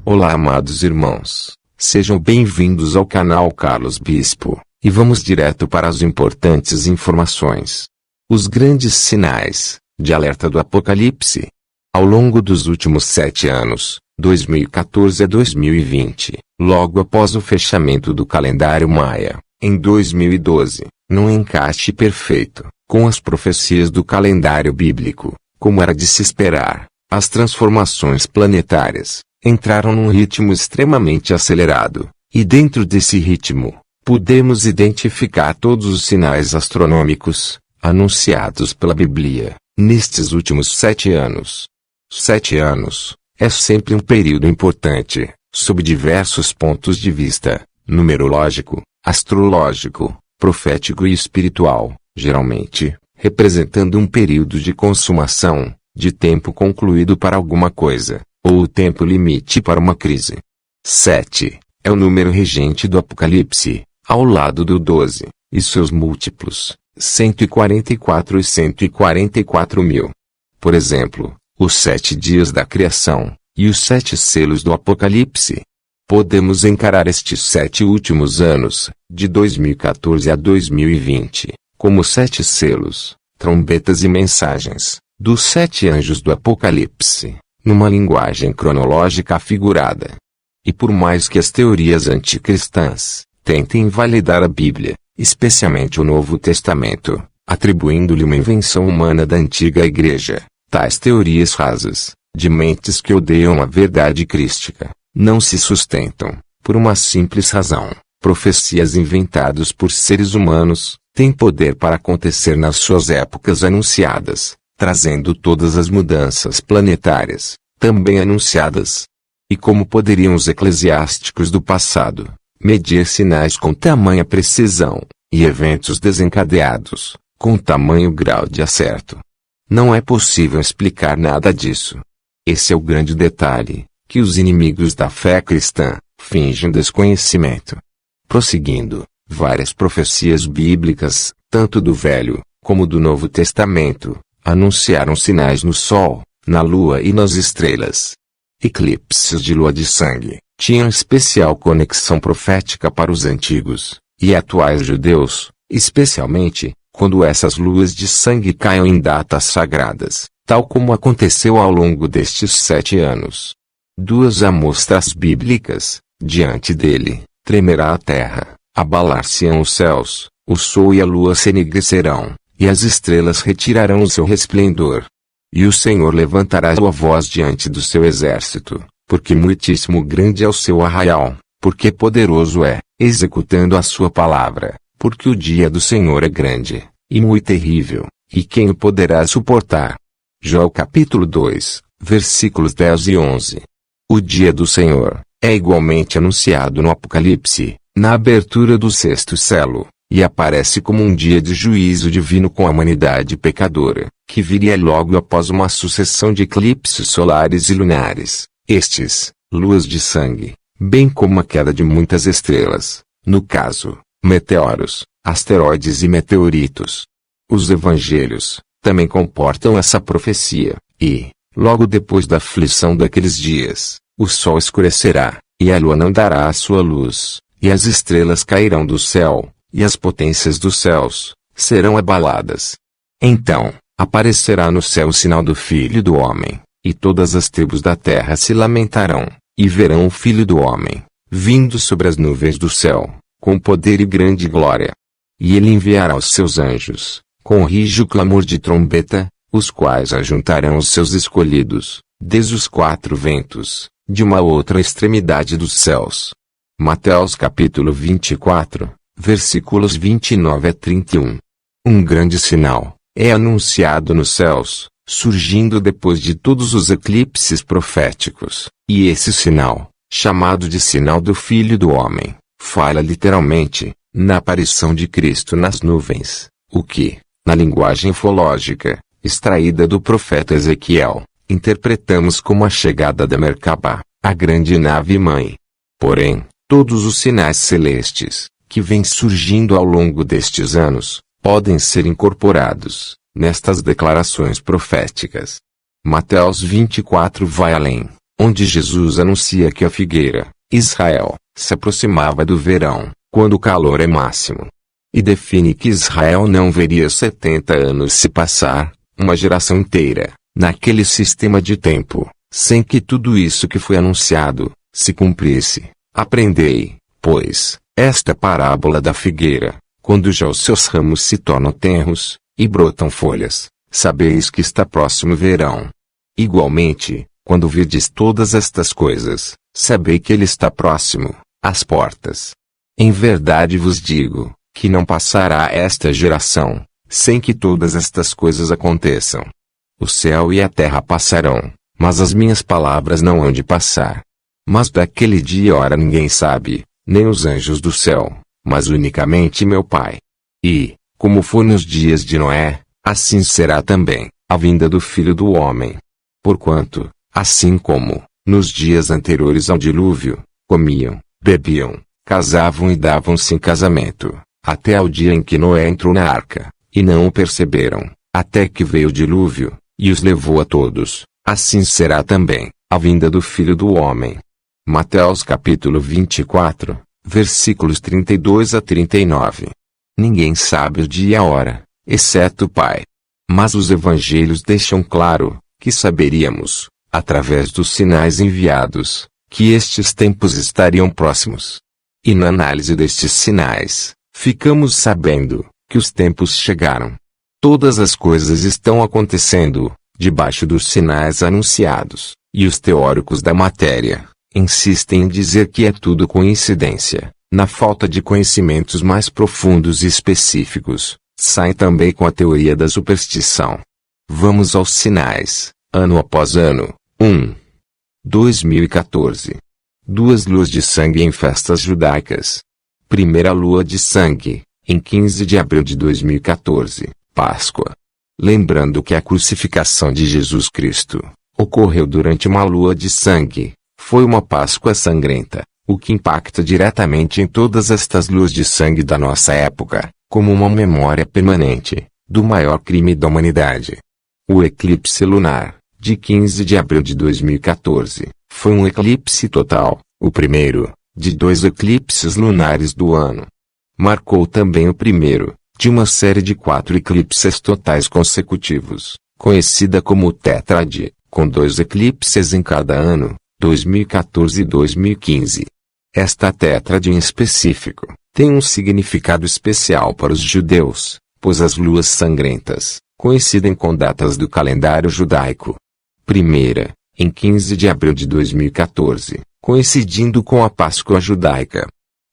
Olá, amados irmãos, sejam bem-vindos ao canal Carlos Bispo, e vamos direto para as importantes informações. Os grandes sinais de alerta do Apocalipse. Ao longo dos últimos 7 anos, 2014 a 2020, logo após o fechamento do calendário maia, em 2012, num encaixe perfeito com as profecias do calendário bíblico, como era de se esperar, as transformações planetárias entraram num ritmo extremamente acelerado, e dentro desse ritmo, pudemos identificar todos os sinais astronômicos anunciados pela Bíblia nestes últimos 7 anos. 7 anos é sempre um período importante, sob diversos pontos de vista, numerológico, astrológico, profético e espiritual, geralmente representando um período de consumação, de tempo concluído para alguma coisa, ou o tempo limite para uma crise. 7 é o número regente do Apocalipse, ao lado do 12, e seus múltiplos, 144 e 144 mil. Por exemplo, os 7 dias da criação, e os 7 selos do Apocalipse. Podemos encarar estes 7 últimos anos, de 2014 a 2020, como 7 selos, trombetas e mensagens, dos 7 anjos do Apocalipse, numa linguagem cronológica afigurada. E por mais que as teorias anticristãs tentem invalidar a Bíblia, especialmente o Novo Testamento, atribuindo-lhe uma invenção humana da antiga Igreja, tais teorias rasas, de mentes que odeiam a verdade crística, não se sustentam, por uma simples razão: profecias inventadas por seres humanos têm poder para acontecer nas suas épocas anunciadas, trazendo todas as mudanças planetárias, também anunciadas. E como poderiam os eclesiásticos do passado medir sinais com tamanha precisão, e eventos desencadeados com tamanho grau de acerto? Não é possível explicar nada disso. Esse é o grande detalhe, que os inimigos da fé cristã fingem desconhecimento. Prosseguindo, várias profecias bíblicas, tanto do Velho como do Novo Testamento, anunciaram sinais no Sol, na Lua e nas estrelas. Eclipses de lua de sangue tinham especial conexão profética para os antigos e atuais judeus, especialmente quando essas luas de sangue caiam em datas sagradas, tal como aconteceu ao longo destes 7 anos. 2 amostras bíblicas: diante dele, tremerá a terra, abalar-se-ão os céus, o sol e a lua se enegrecerão, e as estrelas retirarão o seu resplendor. E o Senhor levantará a sua voz diante do seu exército, porque muitíssimo grande é o seu arraial, porque poderoso é, executando a sua palavra, porque o dia do Senhor é grande, e muito terrível, e quem o poderá suportar? Jó capítulo 2, versículos 10 e 11. O dia do Senhor é igualmente anunciado no Apocalipse, na abertura do 6º selo, e aparece como um dia de juízo divino com a humanidade pecadora, que viria logo após uma sucessão de eclipses solares e lunares, estes, luas de sangue, bem como a queda de muitas estrelas, no caso, meteoros, asteroides e meteoritos. Os evangelhos também comportam essa profecia, e, logo depois da aflição daqueles dias, o sol escurecerá, e a lua não dará a sua luz, e as estrelas cairão do céu, e as potências dos céus serão abaladas. Então, aparecerá no céu o sinal do Filho do Homem, e todas as tribos da terra se lamentarão, e verão o Filho do Homem, vindo sobre as nuvens do céu, com poder e grande glória. E ele enviará os seus anjos, com rijo clamor de trombeta, os quais ajuntarão os seus escolhidos, desde os 4 ventos, de uma outra extremidade dos céus. Mateus capítulo 24, versículos 29 a 31. Um grande sinal é anunciado nos céus, surgindo depois de todos os eclipses proféticos, e esse sinal, chamado de sinal do Filho do Homem, fala literalmente, na aparição de Cristo nas nuvens, o que, na linguagem ufológica, extraída do profeta Ezequiel, interpretamos como a chegada da Merkabah, a grande nave-mãe. Porém, todos os sinais celestes, que vêm surgindo ao longo destes anos, podem ser incorporados nestas declarações proféticas. Mateus 24 vai além, onde Jesus anuncia que a figueira, Israel, se aproximava do verão, quando o calor é máximo. E define que Israel não veria 70 anos se passar, uma geração inteira, naquele sistema de tempo, sem que tudo isso que foi anunciado, se cumprisse. Aprendei, pois, esta parábola da figueira, quando já os seus ramos se tornam tenros, e brotam folhas, sabeis que está próximo o verão. Igualmente, quando virdes todas estas coisas, sabei que ele está próximo, às portas. Em verdade vos digo, que não passará esta geração, sem que todas estas coisas aconteçam. O céu e a terra passarão, mas as minhas palavras não hão de passar. Mas daquele dia e hora ninguém sabe, nem os anjos do céu, mas unicamente meu Pai. E, como foi nos dias de Noé, assim será também, a vinda do Filho do Homem. Porquanto, assim como, nos dias anteriores ao dilúvio, comiam, bebiam, casavam e davam-se em casamento, até ao dia em que Noé entrou na arca, e não o perceberam, até que veio o dilúvio, e os levou a todos, assim será também, a vinda do Filho do Homem. Mateus capítulo 24, versículos 32 a 39. Ninguém sabe o dia e a hora, exceto o Pai. Mas os evangelhos deixam claro, que saberíamos, através dos sinais enviados, que estes tempos estariam próximos. E na análise destes sinais, ficamos sabendo, que os tempos chegaram. Todas as coisas estão acontecendo, debaixo dos sinais anunciados, e os teóricos da matéria insistem em dizer que é tudo coincidência, na falta de conhecimentos mais profundos e específicos, saem também com a teoria da superstição. Vamos aos sinais, ano após ano. 1. 2014. 2 luas de sangue em festas judaicas. Primeira lua de sangue, em 15 de abril de 2014, Páscoa. Lembrando que a crucificação de Jesus Cristo ocorreu durante uma lua de sangue, foi uma Páscoa sangrenta, o que impacta diretamente em todas estas luas de sangue da nossa época, como uma memória permanente, do maior crime da humanidade. O eclipse lunar, de 15 de abril de 2014, foi um eclipse total, o primeiro, de 2 eclipses lunares do ano. Marcou também o primeiro, de uma série de 4 eclipses totais consecutivos, conhecida como Tétrade, com 2 eclipses em cada ano, 2014 e 2015. Esta tétrade em específico, tem um significado especial para os judeus, pois as luas sangrentas, coincidem com datas do calendário judaico. Primeira, em 15 de abril de 2014, coincidindo com a Páscoa judaica.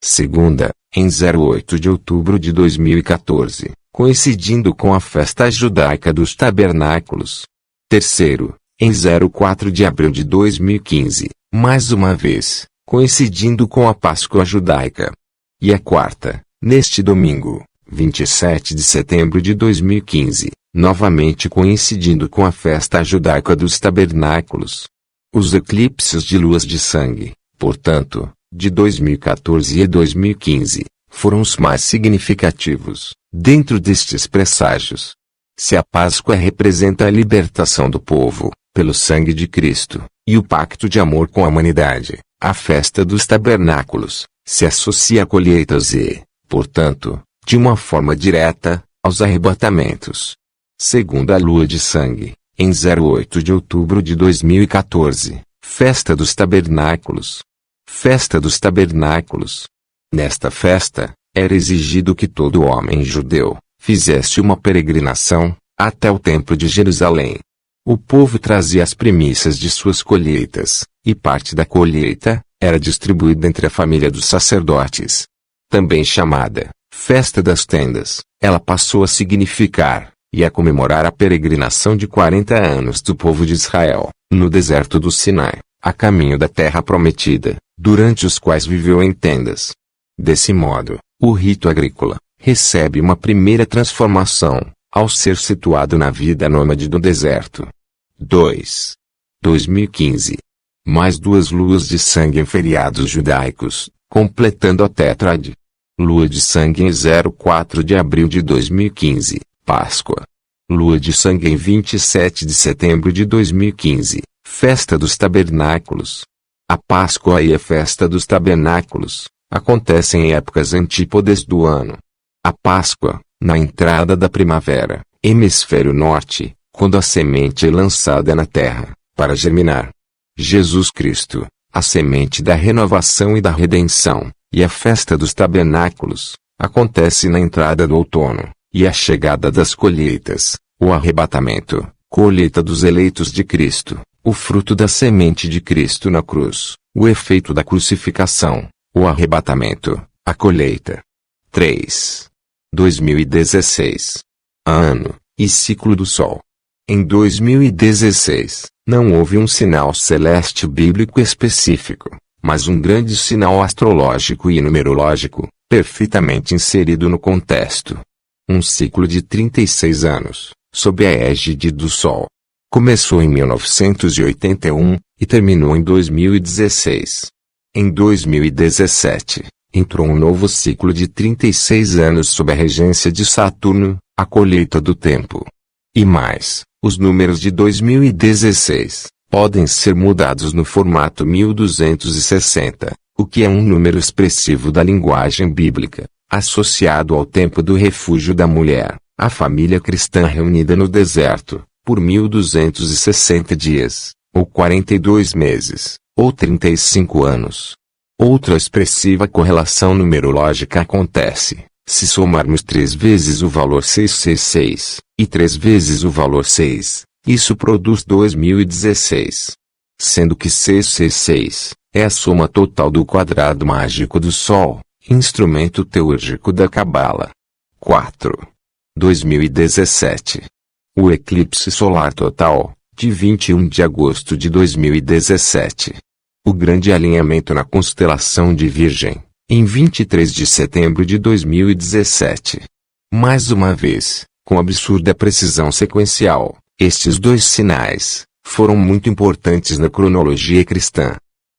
Segunda, em 08 de outubro de 2014, coincidindo com a festa judaica dos tabernáculos. Terceiro, em 04 de abril de 2015, mais uma vez, coincidindo com a Páscoa judaica. E a quarta, neste domingo, 27 de setembro de 2015, novamente coincidindo com a festa judaica dos tabernáculos. Os eclipses de luas de sangue, portanto, de 2014 e 2015, foram os mais significativos, dentro destes presságios. Se a Páscoa representa a libertação do povo, pelo sangue de Cristo, e o pacto de amor com a humanidade, a festa dos tabernáculos, se associa a colheitas e, portanto, de uma forma direta, aos arrebatamentos. Segunda lua de sangue, em 08 de outubro de 2014, festa dos tabernáculos. Festa dos tabernáculos. Nesta festa, era exigido que todo homem judeu fizesse uma peregrinação até o templo de Jerusalém. O povo trazia as primícias de suas colheitas, e parte da colheita era distribuída entre a família dos sacerdotes. Também chamada Festa das Tendas, ela passou a significar e a comemorar a peregrinação de 40 anos do povo de Israel, no deserto do Sinai, a caminho da terra prometida, durante os quais viveu em tendas. Desse modo, o rito agrícola recebe uma primeira transformação, ao ser situado na vida nômade do deserto. 2. 2015. Mais 2 luas de sangue em feriados judaicos, completando a tétrade. Lua de sangue em 04 de abril de 2015, Páscoa. Lua de sangue em 27 de setembro de 2015, Festa dos Tabernáculos. A Páscoa e a Festa dos Tabernáculos acontecem em épocas antípodas do ano. A Páscoa, na entrada da primavera, hemisfério norte, quando a semente é lançada na terra, para germinar. Jesus Cristo, a semente da renovação e da redenção, e a Festa dos Tabernáculos, acontece na entrada do outono, e a chegada das colheitas, o arrebatamento, colheita dos eleitos de Cristo, o fruto da semente de Cristo na cruz, o efeito da crucificação, o arrebatamento, a colheita. 3. 2016. Ano, e ciclo do Sol. Em 2016, não houve um sinal celeste bíblico específico, mas um grande sinal astrológico e numerológico, perfeitamente inserido no contexto. Um ciclo de 36 anos, sob a égide do Sol. Começou em 1981, e terminou em 2016. Em 2017, entrou um novo ciclo de 36 anos sob a regência de Saturno, a colheita do tempo. E mais, os números de 2016 podem ser mudados no formato 1260, o que é um número expressivo da linguagem bíblica, associado ao tempo do refúgio da mulher, a família cristã reunida no deserto, por 1260 dias, ou 42 meses, ou 35 anos. Outra expressiva correlação numerológica acontece se somarmos 3 vezes o valor 666, e 3 vezes o valor 6, isso produz 2016. Sendo que 666 é a soma total do quadrado mágico do Sol, instrumento teúrgico da Cabala. 4. 2017. O eclipse solar total, de 21 de agosto de 2017. O grande alinhamento na constelação de Virgem, em 23 de setembro de 2017. Mais uma vez, com absurda precisão sequencial, estes dois sinais foram muito importantes na cronologia cristã.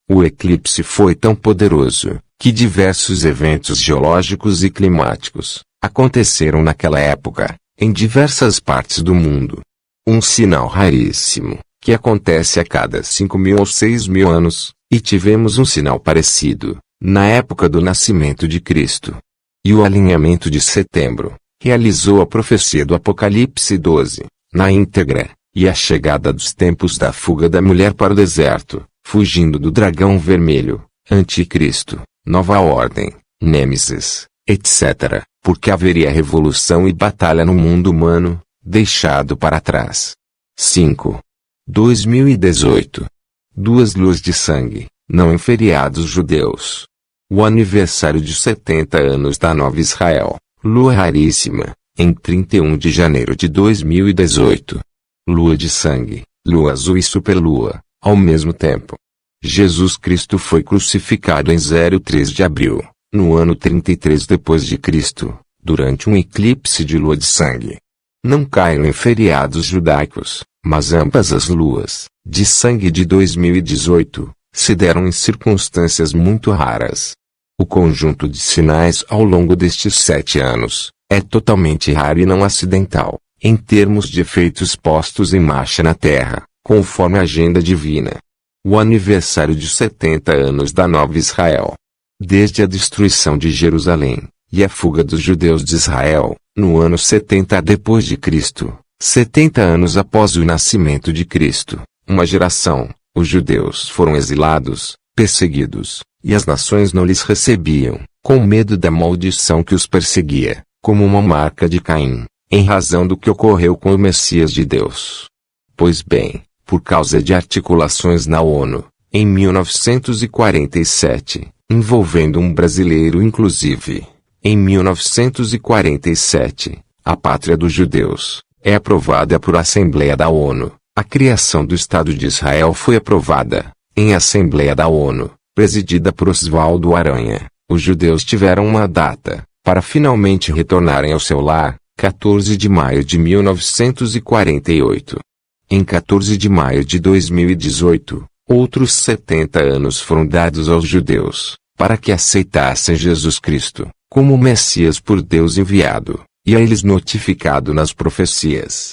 O eclipse foi tão poderoso, que diversos eventos geológicos e climáticos aconteceram naquela época, em diversas partes do mundo. Um sinal raríssimo, que acontece a cada 5.000 ou 6.000 anos, e tivemos um sinal parecido, na época do nascimento de Cristo. E o alinhamento de setembro, realizou a profecia do Apocalipse 12, na íntegra, e a chegada dos tempos da fuga da mulher para o deserto, fugindo do dragão vermelho, anticristo, nova ordem, Nêmesis, etc., porque haveria revolução e batalha no mundo humano, deixado para trás. 5. 2018. 2 luas de sangue, não em feriados judeus. O aniversário de 70 anos da Nova Israel, lua raríssima, em 31 de janeiro de 2018. Lua de sangue, lua azul e superlua, ao mesmo tempo. Jesus Cristo foi crucificado em 03 de abril, no ano 33 depois de Cristo, durante um eclipse de lua de sangue. Não caíram em feriados judaicos, mas ambas as luas, de sangue de 2018, se deram em circunstâncias muito raras. O conjunto de sinais ao longo destes 7 anos, é totalmente raro e não acidental, em termos de efeitos postos em marcha na Terra, conforme a agenda divina. O aniversário de 70 anos da Nova Israel. Desde a destruição de Jerusalém, e a fuga dos judeus de Israel, no ano 70 depois de Cristo, 70 anos após o nascimento de Cristo, uma geração, os judeus foram exilados, perseguidos, e as nações não lhes recebiam, com medo da maldição que os perseguia, como uma marca de Caim, em razão do que ocorreu com o Messias de Deus. Pois bem, por causa de articulações na ONU, em 1947, envolvendo um brasileiro inclusive, em 1947, a pátria dos judeus, é aprovada por Assembleia da ONU. A criação do Estado de Israel foi aprovada, em Assembleia da ONU, presidida por Oswaldo Aranha. Os judeus tiveram uma data, para finalmente retornarem ao seu lar, 14 de maio de 1948. Em 14 de maio de 2018, outros 70 anos foram dados aos judeus, para que aceitassem Jesus Cristo, como o Messias por Deus enviado, e a eles notificado nas profecias.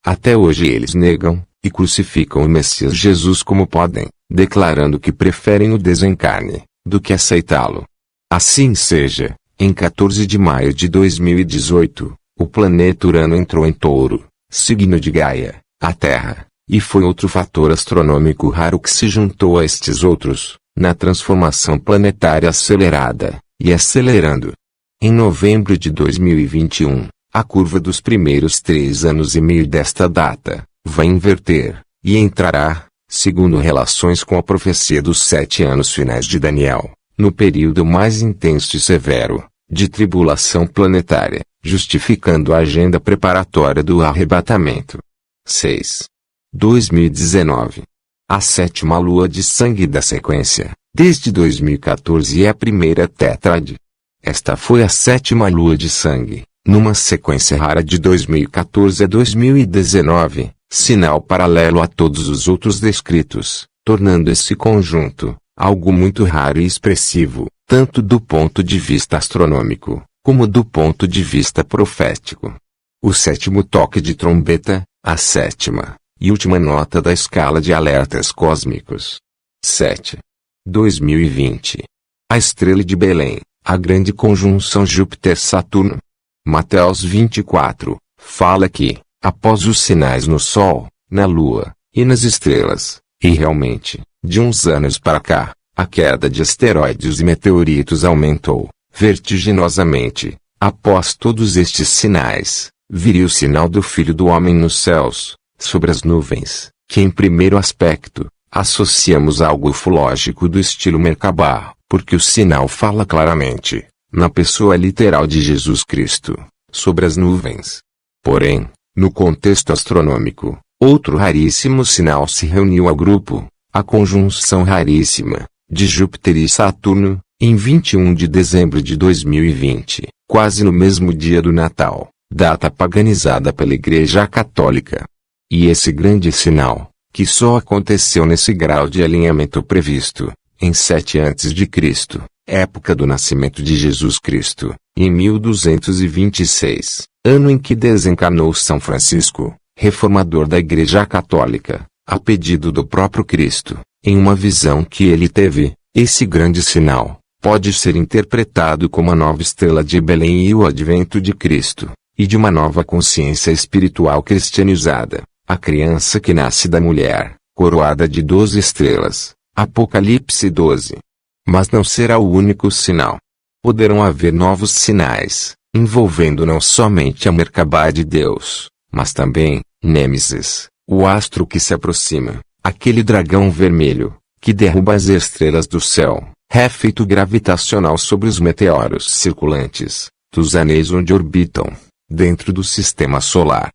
Até hoje eles negam, e crucificam o Messias Jesus como podem, declarando que preferem o desencarne do que aceitá-lo. Assim seja, em 14 de maio de 2018, o planeta Urano entrou em Touro, signo de Gaia, a Terra, e foi outro fator astronômico raro que se juntou a estes outros, na transformação planetária acelerada, e acelerando. Em novembro de 2021, a curva dos primeiros 3 anos e meio desta data, vai inverter, e entrará, segundo relações com a profecia dos 7 anos finais de Daniel, no período mais intenso e severo, de tribulação planetária, justificando a agenda preparatória do arrebatamento. 6. 2019. A 7ª lua de sangue da sequência, desde 2014 é a primeira tétrade. Esta foi a 7ª lua de sangue, numa sequência rara de 2014 a 2019, sinal paralelo a todos os outros descritos, tornando esse conjunto algo muito raro e expressivo, tanto do ponto de vista astronômico, como do ponto de vista profético. O 7º toque de trombeta, a 7ª e última nota da escala de alertas cósmicos. 7. 2020. A estrela de Belém, a grande conjunção Júpiter-Saturno. Mateus 24, fala que, após os sinais no Sol, na Lua, e nas estrelas, e realmente, de uns anos para cá, a queda de asteroides e meteoritos aumentou, vertiginosamente. Após todos estes sinais, viria o sinal do Filho do Homem nos céus, sobre as nuvens, que em primeiro aspecto, associamos a algo ufológico do estilo Merkabah, porque o sinal fala claramente, na pessoa literal de Jesus Cristo, sobre as nuvens. Porém, no contexto astronômico, outro raríssimo sinal se reuniu ao grupo, a conjunção raríssima, de Júpiter e Saturno, em 21 de dezembro de 2020, quase no mesmo dia do Natal, data paganizada pela Igreja Católica. E esse grande sinal, que só aconteceu nesse grau de alinhamento previsto, em 7 a.C., época do nascimento de Jesus Cristo, em 1226, ano em que desencarnou São Francisco, reformador da Igreja Católica, a pedido do próprio Cristo, em uma visão que ele teve. Esse grande sinal pode ser interpretado como a nova estrela de Belém e o advento de Cristo, e de uma nova consciência espiritual cristianizada, a criança que nasce da mulher, coroada de 12 estrelas, Apocalipse 12. Mas não será o único sinal. Poderão haver novos sinais, envolvendo não somente a Merkabah de Deus, mas também, Nêmesis, o astro que se aproxima, aquele dragão vermelho, que derruba as estrelas do céu, efeito gravitacional sobre os meteoros circulantes, dos anéis onde orbitam, dentro do sistema solar.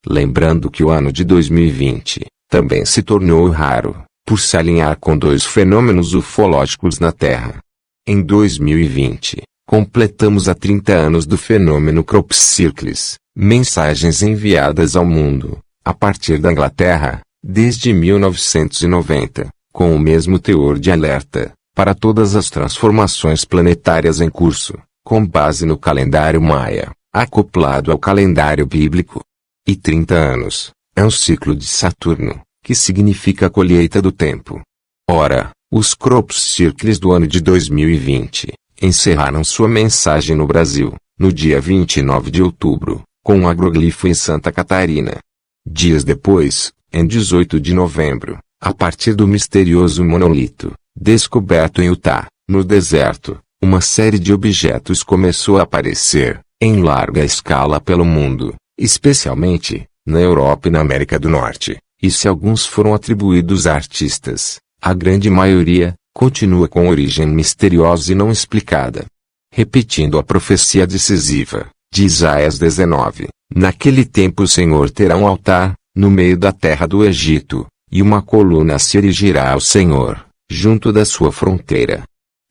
Lembrando que o ano de 2020, também se tornou raro, por se alinhar com 2 fenômenos ufológicos na Terra. Em 2020, completamos há 30 anos do fenômeno Crop Circles, mensagens enviadas ao mundo, a partir da Inglaterra, desde 1990, com o mesmo teor de alerta, para todas as transformações planetárias em curso, com base no calendário maia, acoplado ao calendário bíblico. E 30 anos, é um ciclo de Saturno, que significa a colheita do tempo. Ora, os Crop Circles do ano de 2020, encerraram sua mensagem no Brasil, no dia 29 de outubro, com um agroglifo em Santa Catarina. Dias depois, em 18 de novembro, a partir do misterioso monolito, descoberto em Utah, no deserto, uma série de objetos começou a aparecer, em larga escala pelo mundo, especialmente, na Europa e na América do Norte, e se alguns foram atribuídos a artistas, a grande maioria, continua com origem misteriosa e não explicada. Repetindo a profecia decisiva, de Isaías 19, naquele tempo o Senhor terá um altar, no meio da terra do Egito, e uma coluna se erigirá ao Senhor, junto da sua fronteira.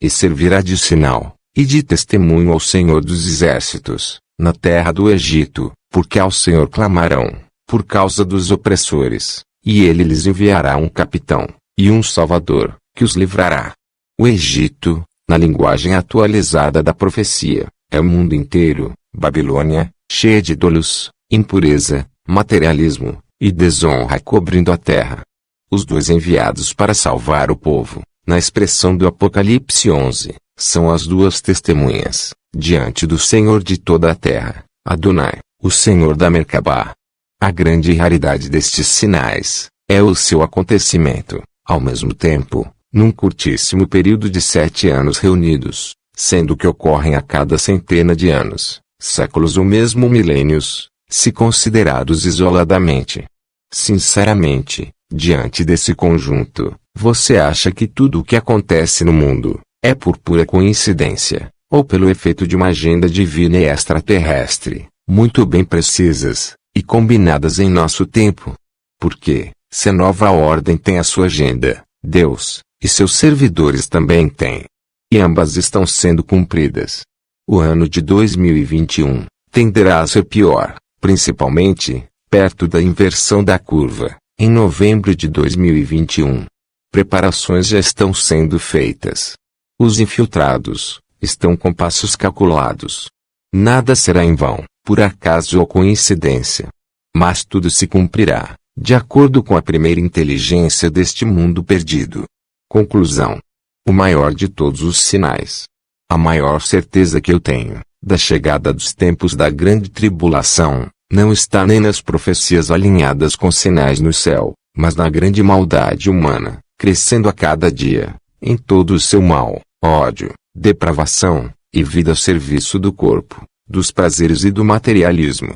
E servirá de sinal, e de testemunho ao Senhor dos exércitos, na terra do Egito, porque ao Senhor clamarão, por causa dos opressores, e ele lhes enviará um capitão, e um salvador, que os livrará. O Egito, na linguagem atualizada da profecia, é o mundo inteiro, Babilônia, cheia de ídolos, impureza, materialismo, e desonra cobrindo a terra. Os dois enviados para salvar o povo, na expressão do Apocalipse 11, são as duas testemunhas, diante do Senhor de toda a terra, Adonai, o Senhor da Merkabá. A grande raridade destes sinais é o seu acontecimento, ao mesmo tempo, num curtíssimo período de 7 anos reunidos, sendo que ocorrem a cada centena de anos, séculos ou mesmo milênios, se considerados isoladamente. Sinceramente, diante desse conjunto, você acha que tudo o que acontece no mundo é por pura coincidência, ou pelo efeito de uma agenda divina e extraterrestre, muito bem precisas e combinadas em nosso tempo? Porque, se a nova ordem tem a sua agenda, Deus e seus servidores também têm. E ambas estão sendo cumpridas. O ano de 2021 tenderá a ser pior, principalmente, perto da inversão da curva, em novembro de 2021. Preparações já estão sendo feitas. Os infiltrados estão com passos calculados. Nada será em vão, por acaso ou coincidência. Mas tudo se cumprirá, de acordo com a primeira inteligência deste mundo perdido. Conclusão. O maior de todos os sinais. A maior certeza que eu tenho, da chegada dos tempos da grande tribulação, não está nem nas profecias alinhadas com sinais no céu, mas na grande maldade humana, crescendo a cada dia, em todo o seu mal, ódio, depravação, e vida a serviço do corpo, dos prazeres e do materialismo.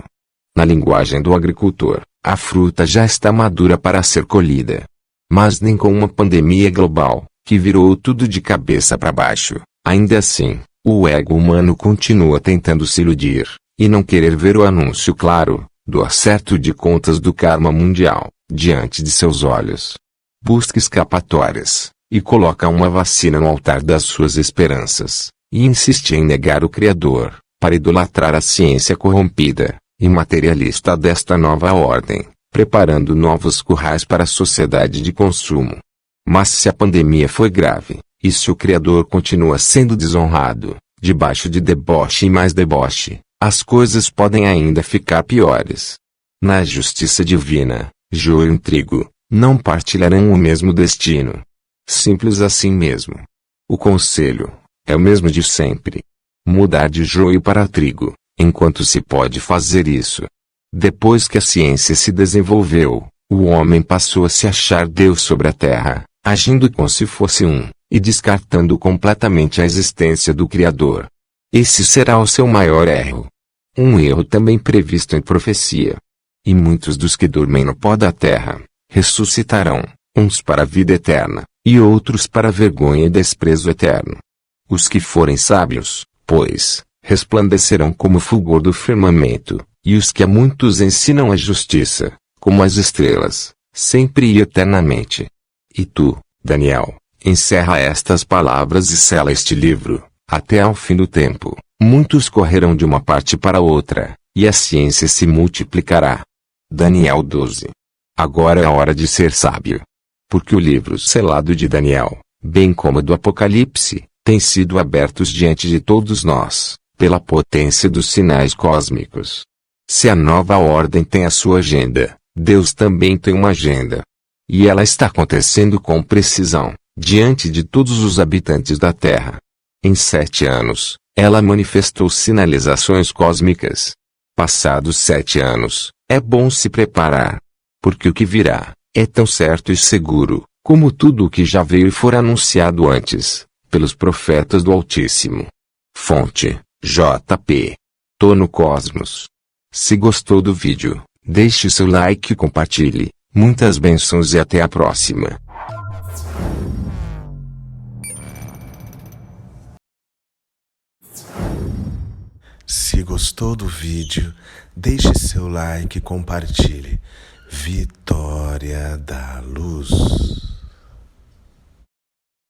Na linguagem do agricultor, a fruta já está madura para ser colhida. Mas nem com uma pandemia global, que virou tudo de cabeça para baixo, ainda assim, o ego humano continua tentando se iludir, e não querer ver o anúncio claro, do acerto de contas do karma mundial, diante de seus olhos. Busca escapatórias, e coloca uma vacina no altar das suas esperanças, e insiste em negar o Criador, para idolatrar a ciência corrompida e materialista desta nova ordem, preparando novos currais para a sociedade de consumo. Mas se a pandemia foi grave, e se o Criador continua sendo desonrado, debaixo de deboche e mais deboche, as coisas podem ainda ficar piores. Na justiça divina, joio e trigo não partilharão o mesmo destino. Simples assim mesmo. O conselho é o mesmo de sempre. Mudar de joio para trigo, enquanto se pode fazer isso. Depois que a ciência se desenvolveu, o homem passou a se achar Deus sobre a terra, agindo como se fosse um, e descartando completamente a existência do Criador. Esse será o seu maior erro. Um erro também previsto em profecia. E muitos dos que dormem no pó da terra, ressuscitarão, uns para a vida eterna, e outros para a vergonha e desprezo eterno. Os que forem sábios, pois, resplandecerão como o fulgor do firmamento, e os que a muitos ensinam a justiça, como as estrelas, sempre e eternamente. E tu, Daniel, encerra estas palavras e sela este livro, até ao fim do tempo. Muitos correrão de uma parte para outra, e a ciência se multiplicará. Daniel 12. Agora é a hora de ser sábio. Porque o livro selado de Daniel, bem como do Apocalipse, têm sido abertos diante de todos nós, pela potência dos sinais cósmicos. Se a nova ordem tem a sua agenda, Deus também tem uma agenda. E ela está acontecendo com precisão, diante de todos os habitantes da Terra. Em 7 anos, ela manifestou sinalizações cósmicas. Passados 7 anos, é bom se preparar. Porque o que virá, é tão certo e seguro, como tudo o que já veio e for anunciado antes, pelos profetas do Altíssimo. Fonte, JP. Tô no Cosmos. Se gostou do vídeo, deixe seu like e compartilhe. Muitas bênçãos e até a próxima. Se gostou do vídeo, deixe seu like e compartilhe. Vitória da Luz.